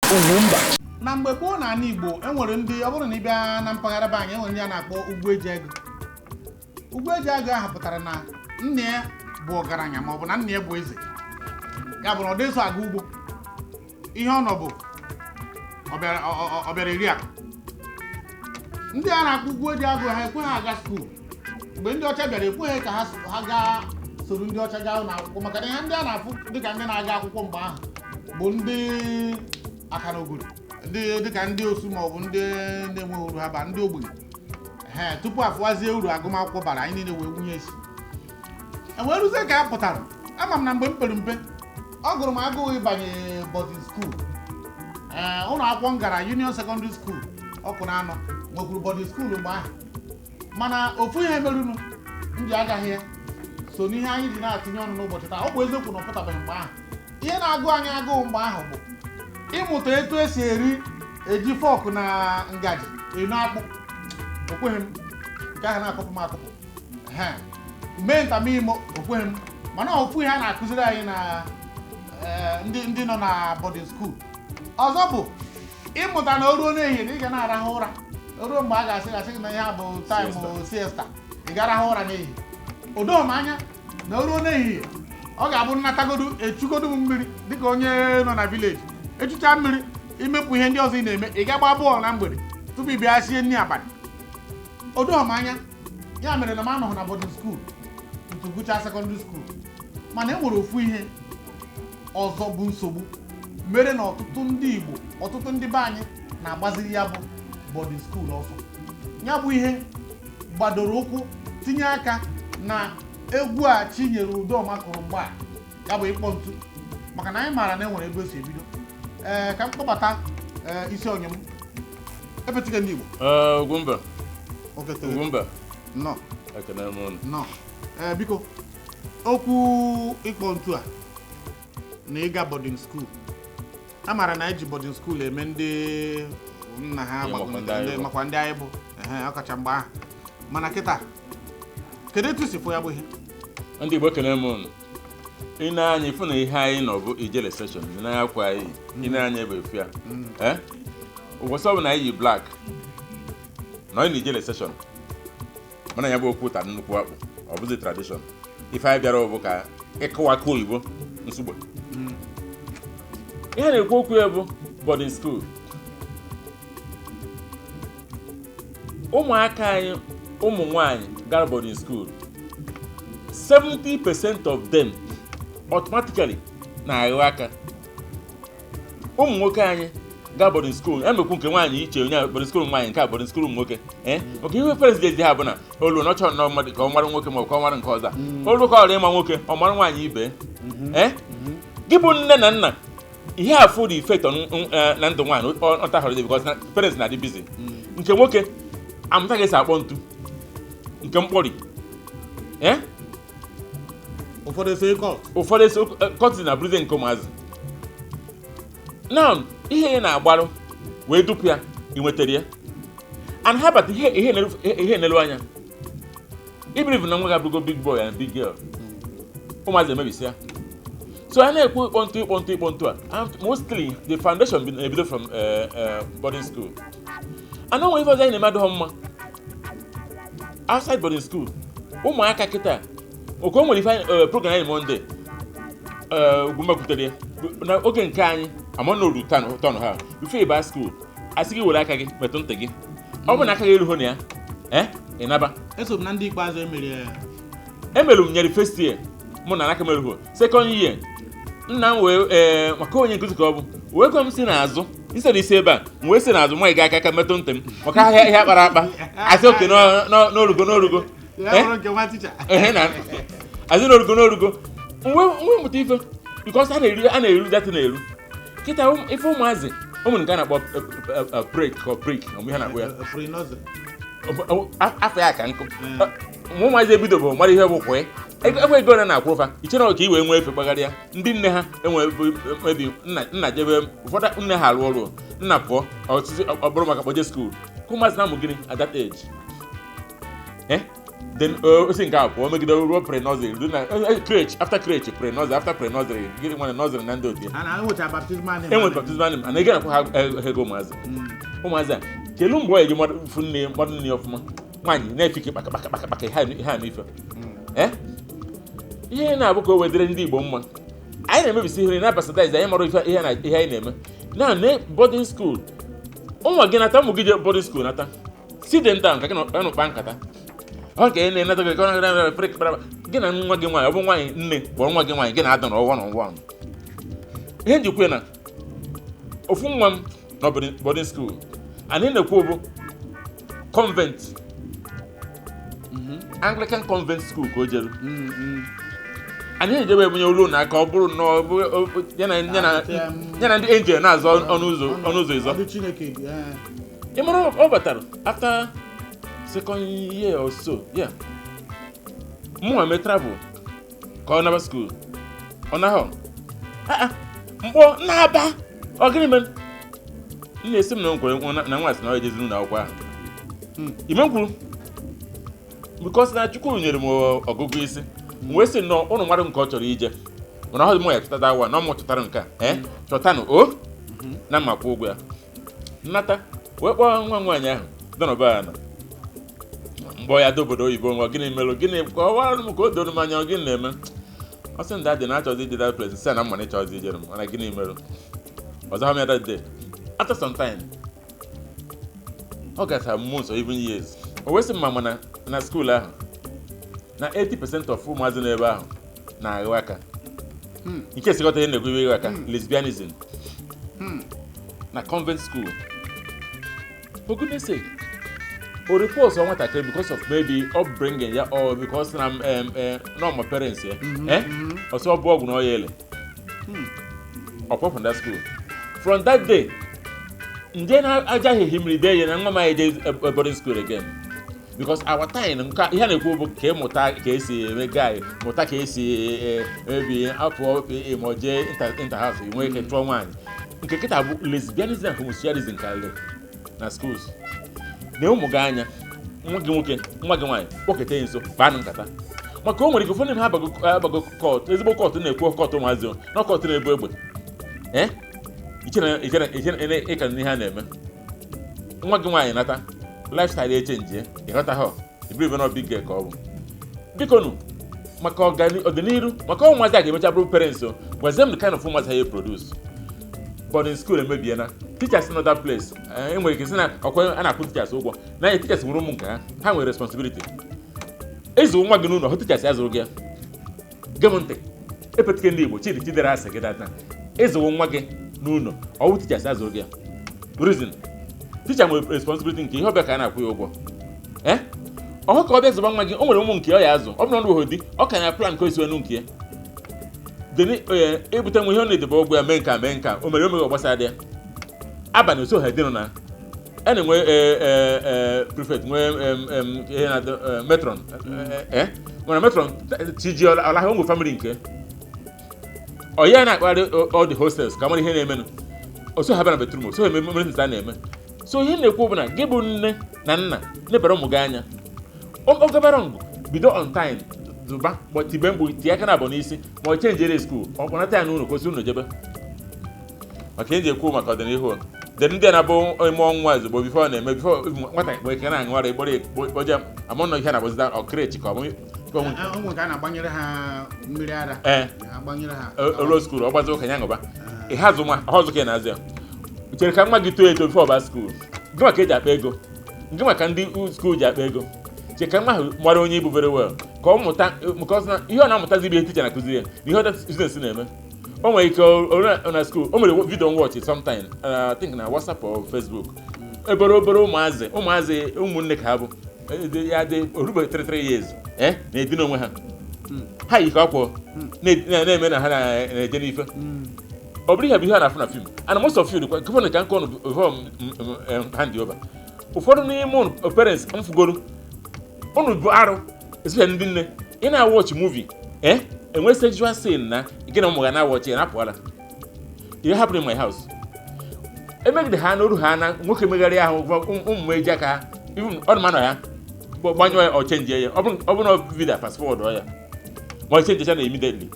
UGWUMBA. Na mgbe gboo na Igbo enwere ndị ọ bụrụ na ị bịa na mpaghara be anyị enwere ndị a na-akpọ ugwu eji ego. Ugwu eji ego ahụ pụtara na nne ya bụ ọgaranya ma ọ bụ na nne ya bụ eze. Ya bụ na ọ dịso aga ugbo. Ihe ọ nọ bụ ọ bịara eri akụ. Ndị a na-akpọ ugwu eji agụ ha ekweghị aga skuul. Mgbe ndị ọcha bịara ekweghị ka ha gaa soro ndị ọcha gaa ụlọ akwụkwọ maka na ihe ndị a na-afụ dịka ndị na-aga akwụkwọ mgbe ahụ bụ ndị aka n'obodo, ndị dịka ndị osu ma ọ bụ ndị na-enweghị uru ha ba ndị ogbenye. Tupu afụwazie uru agụmakwụkwọ bara anyị niile wee wunye isi. Enwere ruzie ka a pụtara. Ama m na mgbe m pere mpe ọ gụrụ m agụụ ịbanye boarding school. Ụlọ akwụkwọ m gara Union Secondary School ọkụ na anọ nwekwuru boarding school mgbe ahụ. Mana ofu ihe merunu m ji agaghị ya so n'ihe anyị ji na-atụnye ọnụ n'ụbọchị taa. Ọ bụ eziokwu na ọ pụtabeghị mgbe ahụ. Ihe na-agụ anyị agụụ mgbe ahụ bụ ịmụta etu esi eji fọọkụ na ngaji enu akpụ. Okweghị m nke ahụ na-akọpụ m akụpụ. Mee ntamimo okweghị m. Mana ofu ihe a na-akụziri anyị na ndị nọ na boarding school. Ọzọ bụ ịmụta na o ruo n'ehihie na ị ga na-arahụ ụra. O ruo mgbe a ga-asị na ihe bụ taịmụ siesta ị ga-arahụ ụra n'ehihie. O doo m anya na o ruo n'ehihie ọ ga-abụ nnatagodu echugodu m mmiri dịka onye nọ na vileji. Echucha mmiri imepụ ihe ndị ọzọ ị na-eme ị ga-agba bọọlụ na mgbede tupu ị bịa sie nri abalị. O doo m anya ya mere na m anọghị na boarding school ntu gụchaa secondary school. Mana e nwere ofu ihe ọzọ bụ nsogbu mere na ọtụtụ ndị Igbo ọtụtụ ndị be anyị na-agbaziri ya bụ boarding school ọsọ. Ya bụ ihe gbadoro ụkwụ tinye aka na egwu a Chinyere Udoma kụrụ mgbe a ya bụ ịkpọ ntu maka na anyị maara na enwere ebe o si ebido. Ka m kpọbata isi onye m epetike ndị Igbo. UGWUMBA. UGWUMBA. Nọ. Ekene m unu. Nọ. Biko okwu ịkpọ ntu a na ịga boarding school. A maara na eji boarding school eme ndị nna ha makwa ndị anyị bụ ọkacha mgbe ahụ. Mana kịta kedu etu si fụ ya bụ ihe? Ndị Igbo ekene m unu. Ị na-anya ifu na ihe anyị nọ bụ ijele session na akwa anyị. Ị na-anya ebe efu ya. Ụbọchị ọbụla anyị yi black na anyị na-ijele session. Mana ya bụ okwu ta nnukwu akpụ. Ọ bụzi tradition. Ife anyị bịara bụ ka ịkụwa aka oyibo nsogbu. Ihe na-ekwu okwu ya bụ boarding school. Ụmụaka anyị ụmụ nwaanyị gara boarding school. 70% of them automatically na-aghọ aka. Ụmụ nwoke anyị ga boarding school emekwu nke nwaanyị iche onye boarding school nwaanyị nke a boarding school ụmụ nwoke. Oke ihe president ha bụ na olu nọchọ nọ mmadụ ka ọ mara nwoke ma ọ ka ọ mara nke ọzọ. Olu ka ọrụ ịma nwoke ọ mara nwaanyị ibe. Gị bụ nne na nna ihe afụ the effect na ndụ nwaanyị ọ tahọrọ dị because parents na-adị busy. Nke nwoke amụta ga-esi akpọ ntu nke mkpọri. Ụfọdụ esi kọtị na brize nke ụmụazị. Now ihe ya na-agbarụ wee dupu ya ị nwetara ya and ha bata ihe nelu anya ibirivu na nwa ga-abụgo big boy and big girl ụmụazị emebisi ya. So I na-ekwu ịkpọ ntu a mostly the foundation ebido from boarding school. And onwe ife ọzọ anyị na-eme adịghị mma outside boarding school. Ụmụaka kịta oke o nwere ife program anyị Monday UGWUMBA kwutere ya na oge nke anyị ama na oru tọn ha before ịba school asị gị were aka gị metụ ntị gị. Ọ bụ na aka gị erughị na ya ị naba. Eso m na ndị ikpeazụ emere m nyere first year mụ na aka merughị second year nna m wee maka onye nkụzi ka ọ bụ wee kwe m si n'azụ isere isi ebe a m wee si n'azụ nwa ga aka metụ ntị m maka ahịa ihe akpara akpa asị oke n'orugo asị n'orugo nwe mụta ife because a na-eru dati na-eru kịta ife ụmụazị ụmụ nke a na-akpọ break mgbe ha na-akpọ ya afọ ya ka nkụ ụmụazị ebido bụ mara ihe bụ kwee ekwe ego na-akwụ ụfa ichere ka i wee nwee efe gbagharịa ndị nne ha enwebi nna jebe ụfọdụ nne ha alụ ọrụ nna pụọ ọ bụrụ maka kpoje skuul ka ụmụazị na-amụ gịnị at that age then think up or make the pre-nursery. Do na crèche after crèche, pre-nursery after pre-nursery. Get one nursery and do it. And I want a baptismal name. And with baptismal name, and again have go maza. O maza. Kelum boy you modern name of man. Na fiki baka ha mi fa. Eh? Ihe na abụkọ wedere ndị Igbo mma. Anyị na-emebisi ihe na bastadize anyị mara ihe anyị na-eme. Na boarding school. Ụmụ gị nata ụmụ gị je boarding school nata. Sit them down ka nọ kpa nkata. Okay, na-enata gị ka break braba. Gị na nwa gị nwaanyị, ọ bụ nwaanyị nne, bụ nwa gị nwaanyị gị na-adọ n'ọwa n'ọwa. Ihe njikwe na ofu nwa m na boarding school. Anyị na-ekwu bụ convent. Anglican convent school ka o jere. Anyị ejebe ebunye ụlọ na aka ọ bụrụ na ya na ndị angel na-azọ ọnụ ụzọ ịzọ. Ị mara ọ batara after second year or so, yeah. Mụ travel ka ọ naba school. Ọ na hụ. Mkpọ na-aba. Ọ gịnị mere? M na-esi m na nkwere na nwa asị na ọ ejezi n'ụlọ akwụkwọ ahụ. Ime m kwuru because na Chukwu nyere m ọgụgụ isi. Wee sị nọ ụnụ mmadụ nke ọ chọrọ ije. Mana ọ dị mụ ya chọtata awa na ọ mụ chọtara nke a. Chọtanụ o na mma kwụ ụgwọ ya. Nnata wee kpọọ nwa nwaanyị ahụ dọnọba ya na mgbọ ya dobodo oyibo nwa gịnị melụ gịnị ka ọ wara m ka o doro m anya gịnị na-eme. Ọ sị ndị adị na-achọzi ije that place sị na mma na ịchọzi ijere m mana gịnị merụ. Ọzọ ha m ya that day. After some time ọ gachara months or even years. O wee sị mma mana na school ahụ na 80% of ụmụazị n'ebe ahụ na-aghụ aka. Nke sikọta ihe na-ekwu iwe aka lesbianism na convent school. For goodness sake, or reports on what I because of maybe upbringing, yeah, or because I'm not my parents, yeah, or so bog no yele. Apart from that school, from that day, then I just him day and I'm my boarding school again. Because our time, he had a book came Mota Casey, a guy, Mota Casey, maybe up for a moje interhouse, you make a trauma. You can get a lesbianism and homosexualism in Calais. Na schools. Ne ụmụ gị anya, nwa gị nwoke, nwa gị nwaanyị, kpọkete nso, kpaanụ nkata. Maka o nwere ike ụfọdụ ha abago kọt, ezigbo kọt na-ekwu kọt ụmụazị, na kọt na-ebu egbe. Ichere ịka n'ihe a na-eme. Nwa gị nwaanyị nata, lifestyle echenji, ịghọta ha, ibiribe na big girl ka ọ bụ. Biko nụ, maka ọdịnihu, maka ụmụazị a ga-emecha bụrụ parents, gwazie m the kind of ụmụazị ha ya produce. But in school emebiena teachers in other place enwere ike sị na ọkwa a na-akwụ teachers ụgwọ na ya teachers nwere ụmụ nke ha nwere responsibility ịzụ nwa gị n'ụlọ hụ teachers ya zụrụ gị gem ntị epetike ndị Igbo chidi chidere asị gị data ịzụ nwa gị n'ụlọ ọwụ teachers ya zụrụ gị reason teacher nwere responsibility nke ihe ọbịa ka a na-akwụ ya ụgwọ ọhụ ka ọ bịa zụba nwa gị o nwere ụmụ nke ọ ya azụ ọ bụrụ na ọ dị ọ ka ya plan ka o si wenu nke ya deni ebute nwe ihe ọ na-edebe ọgwụ ya mee nka o mere omeghe gbasara dị ya abalị oso ha dịnụ na a na-enwe prefect nwee ihe na metron nwere metron tiji ọlaha ụmụ family nke ọ ya na-akparị all the hostels ka mara ihe na-emenụ oso ha bịa na bedroom oso ha mere nta na-eme so ihe na-ekwu bụ na gị bụ nne na nna nebara ụmụ gị anya ọ gabara ngụ bido on time zuba tibe mgbu tie aka na abụ n'isi ma ọ chenjere school ọ kpọnata ya n'ụlọ kwesị ụlọ jebe maka ihe ji ekwu maka ọdịnihu dị ndị na-abụ ime ọnwa ozugbo bifo na-eme bifo nwata igbo ike na-aṅụara ikpọje amụnọ ihe na-abụzida ọkrechi ka ọnwụ ka a na-agbanyere ha mmiri ara agbanyere ha olo skuul ọ gbazi ụka ya ṅụba ịhazụ nwa ọhọzụ ka ị na-azụ ya chere ka nwa gị too eto bifo ọba skuul gị maka eji akpa ego gị maka ndị skuul ji akpa ego chere ka nwa ahụ mara onye ibu very well ka ọ mụta na ihe ọ na-amụtazi bụ ihe ticha na-akụziri ya na ihe ọda students na-eme o nwere ike na school o mere video watch sometime I think na WhatsApp or Facebook obere ụmụazị ụmụnne ka ha bụ ya dị orube 33 years na-edina onwe ha ha yi ka akwọ na-eme na ha na-eje n'ife ọ bụrụ ihe bụ ihe a na-afụ na film and most of you gọvanọ ka nkọ before hand over ụfọdụ n'ime parents mfugoro unu bụ arụ especially ndị nne ị na-watch movie enwe sexual scene na ike na ụmụ ga na-watch ya na-apụala ihe happened in my house emegide ha n'oru ha na nwoke megharị ahụ ụmụ eji aka ha even ọdụmanọ ya gbanyụọ ya ọ chenji ya ọ bụ na vidio fast forward ya ma ọ chenji ya na immediately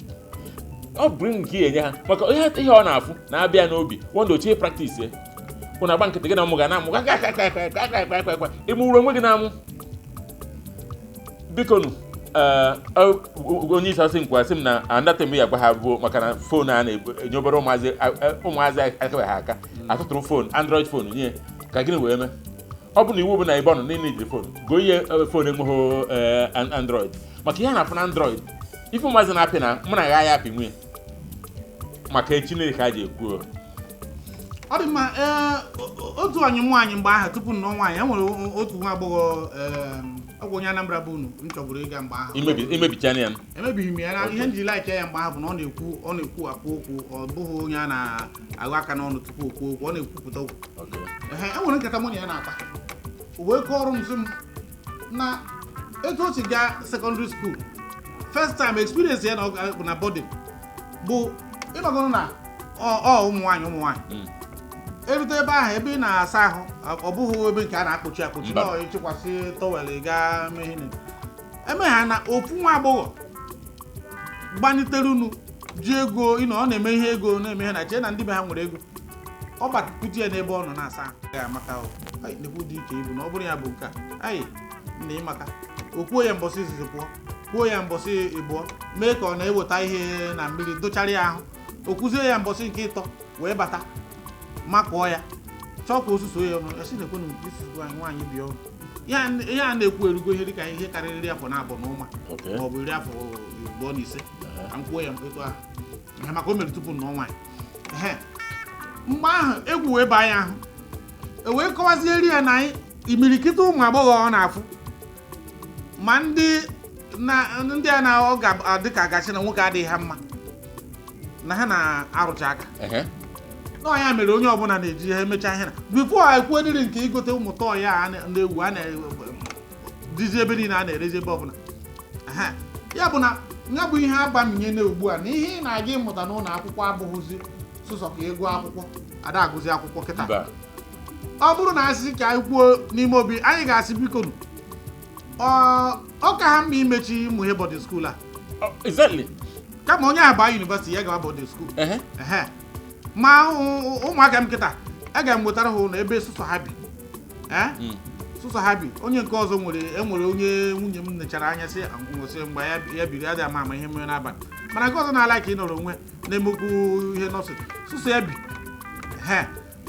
upbringing ka enye ha maka ihe ọ na-afụ na-abịa n'obi wanda ochie practice ya ụna agba nkịtị gị na ụmụ ga na-amụ ime uru onwe gị na-amụ biko nụ onye isi asị nkwa sị m na andatem ya gwa ha bụ maka na fon a na-enye obere ụmụazị akabeghị aka atụtụrụ fon android fon nye ka gịnị wee mee ọ bụ na iwu bụ na ebe ọ nọ niile ijiri fon goo ihe fon enweghị android maka ihe a na-afụ na android ife ụmụazị na-apị na mụ na ya apị nwunye maka echi niile ka a ji ekwu ọ dị mma otu anyị nwaanyị mgbe ahụ tupu nnọọ nwaanyị e nwere otu nwa agbọghọ ọgwụ onye Anambra bụ unu m chọburu ịga mgbe ahụ imebichana ya emebighị m ya na ihe nji laiki ya mgbe ahụ bụ na ọ na-ekwu akpụ okwu ọ bụghị onye a na-agụ aka n'ọnụ tupu okwu okwu ọ na-ekwupụta okwu e nwere nkata mụ na ya na-akpa wee kọọ ọrụ nso m na etu o si gaa secondary school first time experience ya na boarding bụ ịgbagoro na ụmụ nwaanyị erute ebe ahụ ebe ị na-asa ahụ ọ bụghị ebe nke a na-akpụchi akpụchi na ịchịkwasị tọwel gaa mee eme ha na ofu nwa agbọghọ gbanitere unu ji ego ọ na-eme ihe ego na-eme ihe na chee na ndị be ha nwere ego ọ gbapụta ya n'ebe ọ nọ na-asa ahụ ga-amaka nekwu dị ike ibu na ọ bụrụ ya bụ nke a na ịmaka o kwuo ya mbọsị izizi pụọ kwuo ya mbọsị ịbụọ mee ka ọ na-eweta ihe na mmiri dochara ya ahụ o kwuzie ya mbọsị nke ịtọ wee bata makụọ ya chọkwa osuso ya ọnụ esi na-ekwe na nwaanyị bi ọrụ ihe a na-ekwu erugo ihe dịka ihe karịrị iri afọ na abụọ na ụma ma ọ bụ iri afọ 25 ka m kwuo ya mkpetụ ahụ maka o mere tupu nnọọ nwaanyị mgbe ahụ egwu wee baa ya ahụ wee kọwazieri ya na imirikịta ụmụ agbọghọ ọ na-afụ ma ndị a na ọ ga-adị ka gachi na nwoke adịghị ha mma na ha na-arụcha aka ya mere onye ọbụla na-eji ihe emecha ihe na bifo a ekwu eriri nke igote ụmụ tọọ ya na-ewu a na-edizi ebe niile a na-erezi ebe ọbụla ya bụ na ya bụ ihe agbaminye na ugbu a na ihe ị na-aga ịmụta n'ụlọ akwụkwọ abụghịzi sụsọ ka ego akwụkwọ ada agụzi akwụkwọ kịta ọ bụrụ na asị ka anyị kwuo n'ime obi anyị ga-asị biko ọ ka ha mma imechi ịmụ ihe bọdịn skuul a kama onye ahụ baa yunivesiti ya gawa bọdịn skuul ma ụmụaka m kịta aga m wetara ha ụlọ ebe sụsọ ha bi onye nke ọzọ enwere onye nwunye m nechara anya sị nwụsị mgbe ya biri adịghị ama ihe mere n'abalị mana nke ọzọ na-ala ka ị nọrọ onwe na-emekwu ihe nọọsụ sụsọ ya bi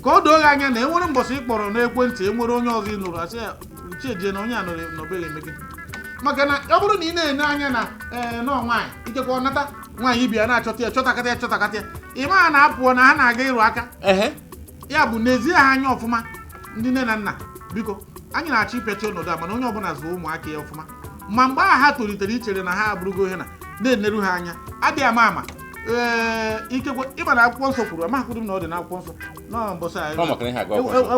ka o doo gị anya na enwere mbọsị ị kpọrọ n'ekwentị enwere onye ọzọ ị nụrụ asị ya ucheje na onye a nọbeghị eme gị maka na ọ bụrụ na ị na-ene anya na nọọ nwaanyị ikekwa ọnata nwaanyị bịa na-achọta ya chọtakata ya ị ma na-apụọ na ha na-aga ịrụ aka ya bụ n'ezie ha anya ọfụma ndị nne na nna biko anyị na-achọ ipecha ọnọdụ a mana onye ọbụla zụọ ụmụaka ya ọfụma ma mgbe ahụ ha tolitere ichere na ha abụrụgo ihe na-eneru ha anya adịghị ama ikekwe ịba na akwụkwọ nsọ kwuru amakwuru m na ọ dị na akwụkwọ nsọ n'mbọsị e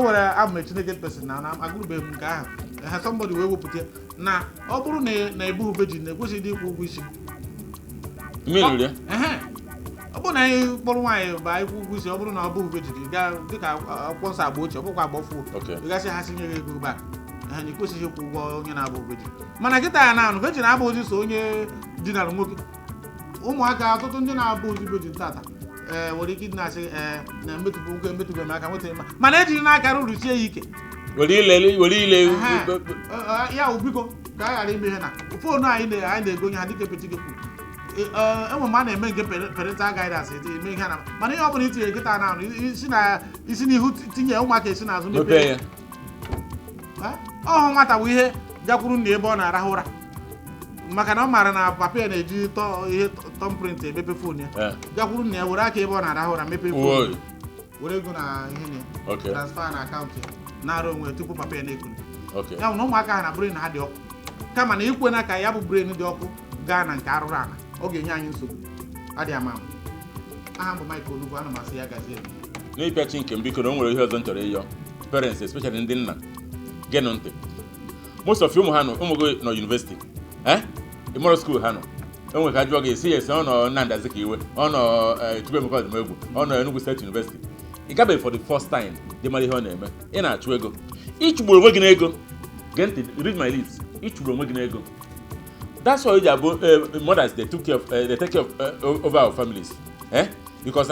nwere amụme Chineke pesin na agụrụbeghị m nke ahụ ha sọmbọdị wee wepụta na ọ bụrụ na ebughị vejin na-ekwesịghị ịkwụ ụgwọ isi ọ bụrụ na anyị kpọrọ nwaanyị bụ anyị kwụ ụgwọ isi ọ bụrụ na ọ bụghị vejin gaa dịka akwụkwọ nsọ agba ochie ọ bụkwa agba ọfụ ịgasị ha sinye gị ego ba ha na ekwesịghị ịkwụ ụgwọ onye na-abụ vejin mana kịta ya na-anụ vejin abụghịzi so onye dinara nwoke ụmụaka ọtụtụ ndị na-abụghịzi vejin tata nwere ike ịdị na-asị na mmetụpụ nwoke emetụbeghị m aka nwetaghị mma mana ejiri n'aka rụrụsie ya ike were ile ya biko ka a ghara ime ihe na foonu anyị na-ego onye ha dịka Epechike kwuru enwe m a na-eme nke parental guidance eme ihe na mana ihe ọ bụla itinye nkịta na isi n'ihu tinye ụmụaka esi n'azụ mepee ya ọhụ nwata bụ ihe gakwuru nna ebe ọ na-arahụ ụra maka na ọ maara na papa ya na-eji ihe tọmprint emepe foonu ya gakwuru nna ya were aka ebe ọ na-arahụ ụra mepee foonu were ego na ihe transfer na akaụntụ ya na-arụ onwe tupu papa ya na-ekuli ya bụ na ụmụaka ha na brain ha dị ọkụ kama na ikwe na ka ya bụ brain dị ọkụ gaa na nke arụrụ ala ọ ga-enye anyị nsogbu adịghị ama aha mbụ Mike Olugbo ana m asị ya gazie n'ịpịachi nke m biko na o nwere ihe ọzọ m chọrọ ịyọ parents especially ndị nna genụ ntị most of ụmụ gị nọ university ịmụrụ school ha nọ enwe ka jụọ gị esi ya esi ọ nọ Nnamdi Azikiwe ọ nọ Chukwuemeka Odumegwu ọ nọ Enugu State University ị gabeghị for the first time dị mara ihe ọ na-eme ị na-achụ ego ịchụgburu onwe gị n'ego gee ntị read my lips ichuru onwe gị n'ego. That's why mothers they take care of over our families. Because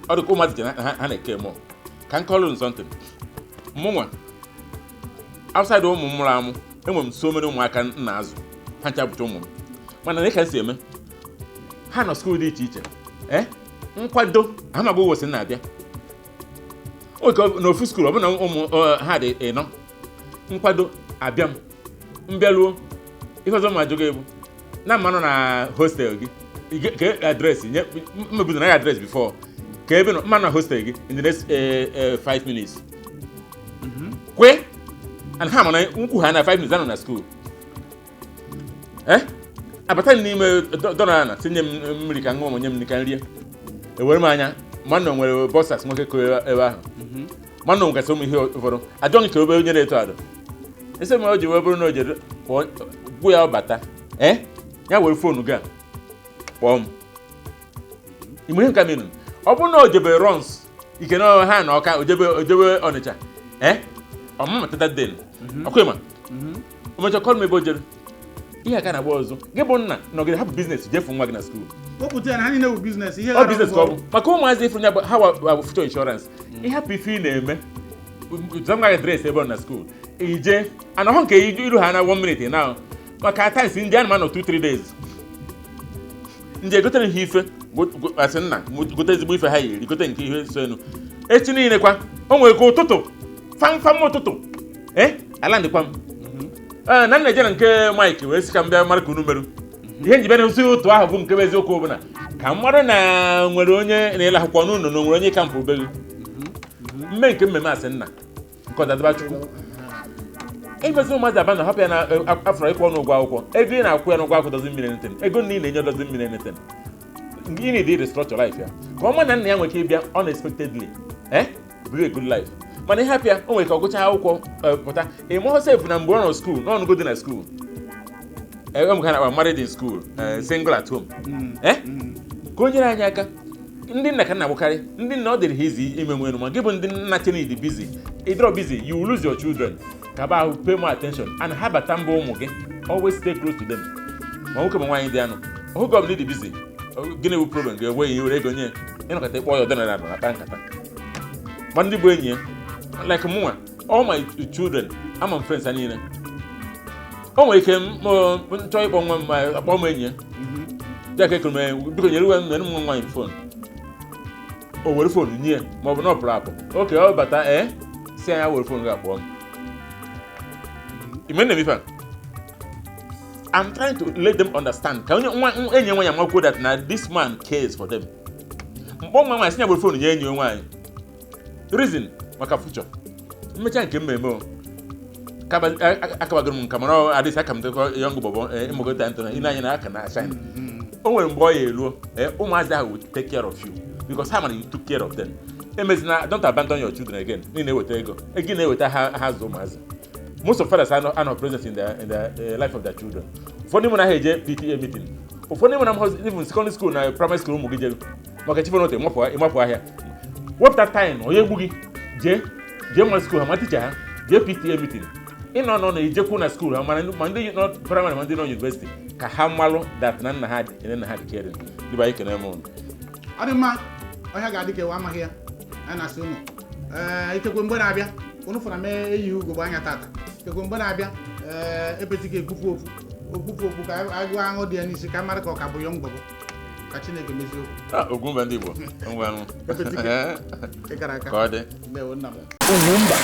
all the command ha na-eke more. Can call on something. Mụnwa outside ụmụ mụrụ amụ enwe m so many ụmụaka nna azụ ha ncha bụcha ụmụ m mana na ka si eme ha nọ skuul dị iche iche nkwado ha magba ụbọchị na-abịa oge n'ofu skuul ọbụna ụmụ ha dị ịnọ nkwado abịa m mbịaluo ife ọzọ ma jụga ebu na mmanụ na hostel gị ke adreesị nye mmebuzo na ya adreesị before ka ebe nọ mmanụ na hostel gị in the next 5 minutes kwe and ha mana nkwu ha na 5 minutes anọ na school abata n'ime dọla na tinye m mmiri ka ṅụọ nye m nri ka nrie ewere m anya mmanụ nwere bọsas nwoke ko ebe ahụ mmanụ nwekasị ụmụ ihe ụfọdụ ajọghị ka obere onye na-eto adụ ese m o ji wee bụrụ na o jere gwụ ya ọbata ya were fonu gị a kpọọ m imere nka minu ọ bụrụ na o jebe runs ike na ha na ọka ojebe Ọnịcha ọmụmụtata den ọkwa ma omecha kọl m ebe o jere ihe aka na-agba ọzọ gị bụ nna nọgide hapụ biznes jefu nwa gị na skuul ọ biznes ka ọ bụ maka ụmụazị ifuru nya ha wa future insurance ịhapụ ife ị na-eme zama gị dres ebe ọ na skuul ije anọhụ nke iru ha na 1 minute na maka times ndị anụmanụ nọ 2-3 days ndị egotere ihe ife asị nna gote ezigbo ife ha yiri gote nke ihe so enu echi niile kwa o nwere ka ụtụtụ fam ụtụtụ ala ndịkwa m na nna ejere nke Mike wee sị ka m bịa mara ka unu merụ ihe njibe na-esi ụtụ ahụ bụ nke bụ eziokwu ọbụla ka mmadụ na nwere onye na-ele akwụkwọ n'ụlọ na nwere onye kampụ obelu mme nke mmemme asị nna nke ọdadịba Chukwu ebezi ụmụazị aba na hapụ ya na afọ ịkwụ ọnụ ụgwọ akwụkwọ ego ị na-akwụ ya n'ụgwọ akwụkwọ dozi mmiri neten ego nna ị na-enye dozi mmiri neten ị na-edi restructure life ya ka ọma na nna ya nwere ike ịbịa unexpectedly bring a good life mana ihe hapụ ya o nwere ka ọ gụchaa akwụkwọ pụta ịmụọ sef na mgbe ọ nọ skuul n'ọnụgo dị na skuul ka na married in school single at home ka o nyere anyị aka ndị nna ka nna agbakarị ndị nna ọ dịrị ha izi ime nwenu ma gị bụ ndị nna chenid busy ịdịrọ busy you will lose your children ka ba ahụ pay more attention and ha bata mbụ ụmụ gị always stay close to them ma nwoke ma nwaanyị dị anụ ọhụ gọm dị busy gịnị bụ problem ga-enwe ihe were ego nye ịnọkọta ịkpọ ya ọdọ na akpa nkata ma ndị bụ enyi ya like mụnwa all my children ama m friends ha niile o nwere ike chọọ ịkpọ nwa m akpọ m enyi ya ya ka ekere m biko nyere uwe m nwa nwaanyị fon o were fon nye ya ma ọ bụ na ọ pụrụ apụ oke ọ bata si anya were fon ga-akpọ m ime na mifa I'm trying to let them understand ka onye enyi nwa ya makwuo that na this man cares for them mkpọ nwa nwaanyị si ya were fon nye enyi nwaanyị reason maka future mmecha nke mmemme akabagoro m nka mara adịsị aka m dekọ young bobo ịmụgota ntona ị na-anya na aka na shine o nwere mgbe ọ ya eluo ụmụazị ahụ will take care of you because ha mara you took care of them emezina don't abandon your children again ị na-eweta ego na-eweta ha zụ ụmụazị most of fathers are not present in the life of their children ụfọdụ mụ na ha eje PTA meeting ụfọdụ mụ na m even secondary school na primary school ụmụ gị jere maka chifonote ịmapụ ahịa wepụta time onye egwu gị jee nwa school ha ma ticha ha jee PTA meeting ịnọ na ijekwu na school ha ma ndị nọ primary ma ndị nọ university ka ha malụ that na nna ha dị kere dịba anyị kene m ọ dị mma ọhịa ga-adị ka ewe amaghị ya a na-asị ụnụ itekwe mgbe na-abịa ụnụ fọrọ mee eyi ugogbe anya tata itekwe mgbe na-abịa epeti ga-egbufu okwu ka agụ ahụ dị ya n'isi ka mara ka ọ ka bụ yọng gbogbo ka Chineke mezie okwu Ogwumba ndị Igbo ngwa ka ọ dị UGWUMBA